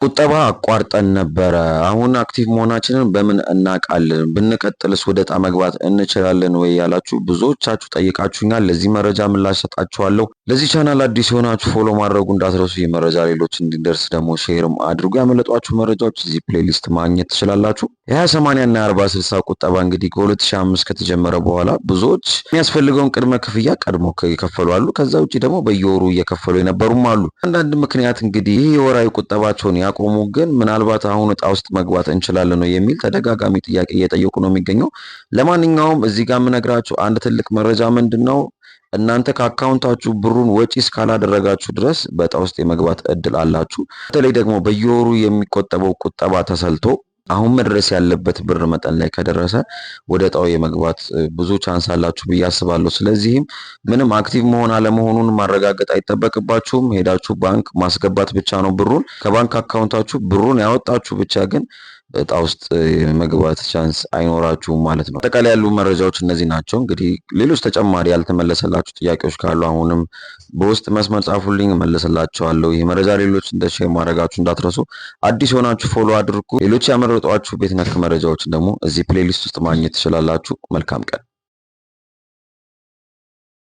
ቁጠባ አቋርጠን ነበረ። አሁን አክቲቭ መሆናችንን በምን እናውቃለን? ብንቀጥልስ ወደ ዕጣ መግባት እንችላለን ወይ ያላችሁ ብዙዎቻችሁ ጠይቃችሁኛል። ለዚህ መረጃ ምላሽ ሰጣችኋለሁ። ለዚህ ቻናል አዲስ የሆናችሁ ፎሎ ማድረጉ እንዳትረሱ። ይህ መረጃ ሌሎች እንዲደርስ ደግሞ ሼርም አድርጉ። ያመለጧችሁ መረጃዎች እዚህ ፕሌሊስት ማግኘት ትችላላችሁ። የ20/80 እና 40/60 ቁጠባ እንግዲህ ከ2005 ከተጀመረ በኋላ ብዙዎች የሚያስፈልገውን ቅድመ ክፍያ ቀድሞ የከፈሉ አሉ። ከዛ ውጭ ደግሞ በየወሩ እየከፈሉ የነበሩም አሉ። አንዳንድ ምክንያት እንግዲህ ይህ የወራዊ ቁጠባቸውን ያቆሙ ግን ምናልባት አሁን ዕጣ ውስጥ መግባት እንችላለን ነው የሚል ተደጋጋሚ ጥያቄ እየጠየቁ ነው የሚገኘው። ለማንኛውም እዚህ ጋር የምነግራችሁ አንድ ትልቅ መረጃ ምንድን ነው? እናንተ ከአካውንታችሁ ብሩን ወጪ እስካላደረጋችሁ ድረስ በዕጣ ውስጥ የመግባት እድል አላችሁ። በተለይ ደግሞ በየወሩ የሚቆጠበው ቁጠባ ተሰልቶ አሁን መድረስ ያለበት ብር መጠን ላይ ከደረሰ ወደ ዕጣው የመግባት ብዙ ቻንስ አላችሁ ብዬ አስባለሁ። ስለዚህም ምንም አክቲቭ መሆን አለመሆኑን ማረጋገጥ አይጠበቅባችሁም። ሄዳችሁ ባንክ ማስገባት ብቻ ነው ብሩን። ከባንክ አካውንታችሁ ብሩን ያወጣችሁ ብቻ ግን ዕጣ ውስጥ መግባት ቻንስ አይኖራችሁም ማለት ነው። አጠቃላይ ያሉ መረጃዎች እነዚህ ናቸው። እንግዲህ ሌሎች ተጨማሪ ያልተመለሰላችሁ ጥያቄዎች ካሉ አሁንም በውስጥ መስመር ጻፉልኝ፣ እመለስላችኋለሁ። ይህ መረጃ ሌሎች እንደ ሼር ማድረጋችሁ እንዳትረሱ። አዲስ የሆናችሁ ፎሎ አድርጉ። ሌሎች ያመረጧችሁ ቤት ነክ መረጃዎችን ደግሞ እዚህ ፕሌሊስት ውስጥ ማግኘት ትችላላችሁ። መልካም ቀን።